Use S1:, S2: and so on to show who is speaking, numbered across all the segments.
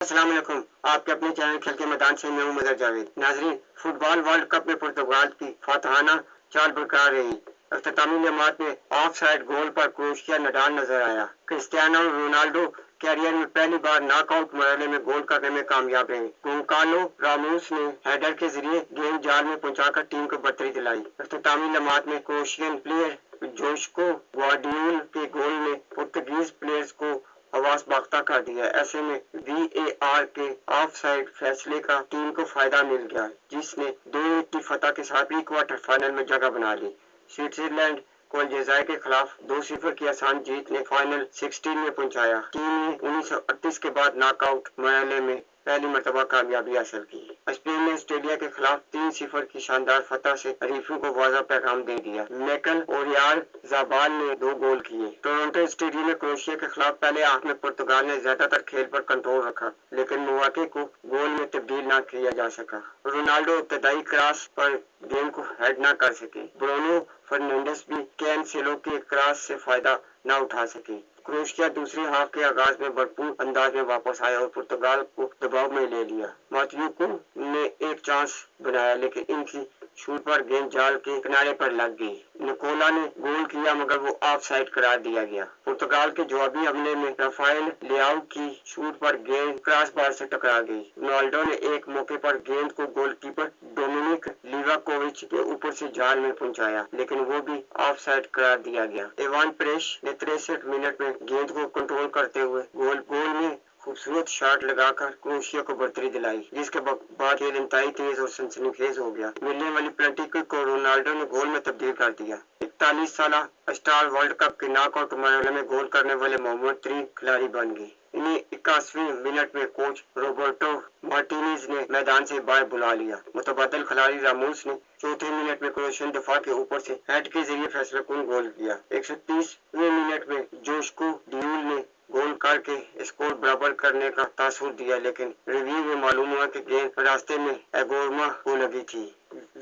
S1: السلام علیکم، آپ کے اپنے چینل کھیل کے میدان سے میں ہوں مظہر جاوید۔ ناظرین، فٹ بال ورلڈ کپ میں پرتگال کی فاتحانہ چال برقرار رہی۔ اختتامی لمحات میں of side goal per Croatia Nadal نظر آیا۔ کرسٹیانو رونالڈو کیریئر میں پہلی بار ناک آؤٹ مرحلے میں گول کرنے میں کامیاب رہے۔ گونکالو راموس نے ہیڈر کے ذریعے گیند جال میں پہنچا کر ٹیم کو برتری دلائی۔ اختتامی لمحات میں کروشین پلیئر جوشکو گواڈیول کے گول نے پرتگیز پلیئرز کو حواس باختہ کر دیا۔ ایسے میں وی اے آر کے آف سائڈ فیصلے کا ٹیم کو فائدہ مل گیا، جس نے 2-1 کی فتح کے ساتھ پری کوارٹر فائنل میں جگہ بنا لی۔ سوئٹزرلینڈ کو الجزائر کے خلاف 2-0 کی آسان جیت نے فائنل 16 میں پہنچایا۔ ٹیم نے 1938 کے بعد ناک آؤٹ مرحلے میں پہلی مرتبہ کامیابی حاصل کی۔ اسپین نے آسٹریلیا کے خلاف 3-0 کی شاندار فتح سے حریفوں کو واضح پیغام دے دیا۔ میکل اوریال زابال نے 2 گول کیے۔ ٹورنٹو اسٹیڈیم میں کروشیا کے خلاف پہلے ہاف میں پرتگال نے زیادہ تر کھیل پر کنٹرول رکھا، لیکن مواقع کو گول میں تبدیل نہ کیا جا سکا۔ رونالڈو ابتدائی کراس پر گیند کو ہیڈ نہ کر سکے۔ برونو فرنانڈیز بھی کین سیلو کے کراس سے فائدہ نہ اٹھا سکے۔ کروشیا دوسرے ہاف کے آغاز میں بھرپور انداز میں واپس آیا اور پرتگال کو دباؤ میں لے لیا۔ ماتیوکو نے ایک چانس بنایا، لیکن ان کی شوٹ پر گیند جال کے کنارے پر لگ گئی۔ نکولا نے گول کیا، مگر وہ آف سائڈ قرار دیا گیا۔ پرتگال کے جوابی حملے میں رافائل لیاؤ کی شوٹ پر گیند کراس بار سے ٹکرا گئی۔ رونالڈو نے ایک موقع پر گیند کو گول کیپر ڈومینک لیواکووچ کے اوپر سے جال میں پہنچایا، لیکن وہ بھی آف سائڈ قرار دیا گیا۔ ایوان پریش نے 63 منٹ میں گیند کو کنٹرول کرتے ہوئے گول میں خوبصورت شاٹ لگا کر کروشیا کو برتری دلائی، جس کے بعد کھیل انتہائی تیز اور سنسنی خیز ہو گیا۔ ملنے والی پینلٹی کو رونالڈو نے گول میں تبدیل کر دیا۔ 41 سالہ اسٹار ورلڈ کپ کے ناک آؤٹ مرحلے میں گول کرنے والے معمر ترین کھلاڑی بن گئے۔ انہیں 81ویں منٹ میں کوچ روبرٹو مارٹینیز نے میدان سے باہر بلا لیا۔ متبادل کھلاڑی راموس نے چوتھے منٹ میں کروشین دفاع کے اوپر سے ہیڈ کے ذریعے فیصلہ کن گول کیا۔ 130ویں منٹ میں جوشکو ڈیول نے گول کر کے اسکور برابر کرنے کا تاثر دیا، لیکن ریویو میں معلوم ہوا کہ گیند راستے میں ایگورما کو لگی تھی۔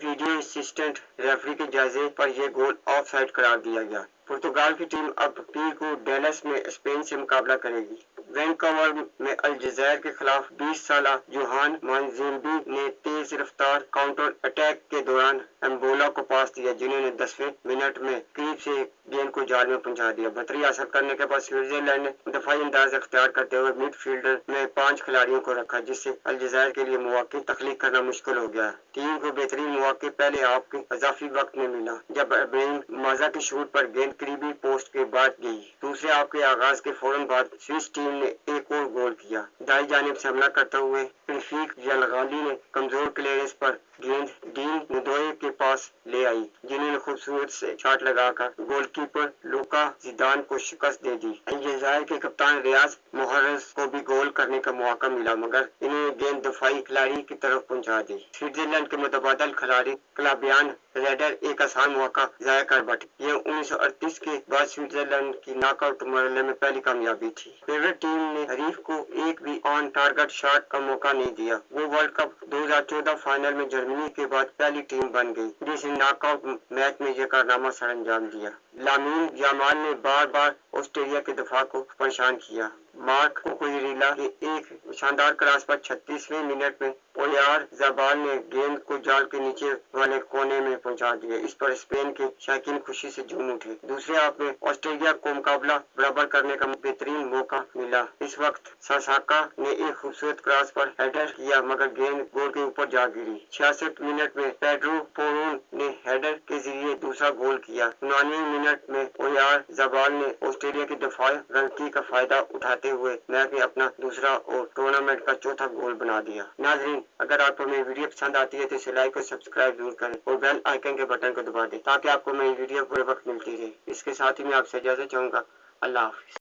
S1: ویڈیو اسسٹنٹ ریفری کے جائزے پر یہ گول آف سائڈ قرار دیا گیا۔ پرتگال کی ٹیم اب پیر کو ڈیلس میں اسپین سے مقابلہ کرے گی۔ وینکوور میں الجزائر کے خلاف 20 سالہ جوہان مانزیمبی نے تیز رفتار کاؤنٹر اٹیک کے دوران امبولا کو پاس دیا، جنہوں نے 10ویں منٹ میں قریب سے گیند کو جال میں پہنچا دیا۔ برتری حاصل کرنے کے بعد سوئٹزرلینڈ نے دفاعی انداز اختیار کرتے ہوئے مڈ فیلڈ میں 5 کھلاڑیوں کو رکھا، جس سے الجزائر کے لیے مواقع تخلیق کرنا مشکل ہو گیا۔ ٹیم کو بہترین مواقع پہلے ہاف کے اضافی وقت میں ملا، جب ابراہیم مازا کی شوٹ پر گیند قریبی پوسٹ کے بعد گئی۔ دوسرے ہاف کے آغاز کے فوراً بعد سوئس ٹیم نے ایک اور گول کیا۔ دائیں جانب سے حملہ کرتے ہوئے رفیق یلغالی نے کمزور کلیئرنس پر گیند ڈین ندوئے کے پاس لے آئی، جنہوں نے خوبصورت سے شاٹ لگا کر گول کیپر لوکا زیدان کو شکست دے دی۔ الجزائر کے کپتان ریاض محرز کو بھی گول کرنے کا موقع ملا، مگر انہوں نے گیند دفاعی کھلاڑی کی طرف پہنچا دی۔ سوئٹزرلینڈ کے متبادل کھلاڑی کلابیان ریڈر ایک آسان موقع ضائع کر بیٹھے۔ یہ 1938 کے بعد سوئٹزرلینڈ کی ناک آؤٹ مرحلے میں پہلی کامیابی تھی۔ فیورٹ ٹیم نے حریف کو ایک بھی آن ٹارگٹ شاٹ کا موقع نہیں دیا۔ وہ ورلڈ کپ 2014 فائنل میں جرمنی کے بعد پہلی ٹیم بن گئی جس نے ناک آؤٹ میچ میں یہ کارنامہ سر انجام دیا۔ لامین یامال نے بار بار آسٹریلیا کے دفاع کو پریشان کیا۔ مارک کوکوریلا کے ایک شاندار کراس پر 36ویں منٹ میں اوریال زابال نے گیند کو جال کے نیچے والے کونے میں پہنچا دیا۔ اس پر اسپین کے شائقین خوشی سے جھوم اٹھے۔ دوسرے ہاف میں آسٹریلیا کو مقابلہ برابر کرنے کا بہترین موقع ملا۔ اس وقت ساساکا نے ایک خوبصورت کراس پر ہیڈر کیا، مگر گیند گول کے اوپر جا گری۔ 66 منٹ میں پیڈرو پورون نے ہیڈر کے ذریعے دوسرا گول کیا۔ 89 منٹ میں اوریال زابال نے آسٹریلیا کی دفاعی رنگی کا فائدہ اٹھاتے ہوئے میچ میں اپنا دوسرا اور ٹورنامنٹ کا چوتھا گول بنا دیا۔ ناظرین، اگر آپ کو میری ویڈیو پسند آتی ہے تو اسے لائک اور سبسکرائب ضرور کریں اور بیل آئیکن کے بٹن کو دبا دیں تاکہ آپ کو میری ویڈیو پورے وقت ملتی رہے۔ اس کے ساتھ ہی میں آپ سے اجازت چاہوں گا۔ اللہ حافظ۔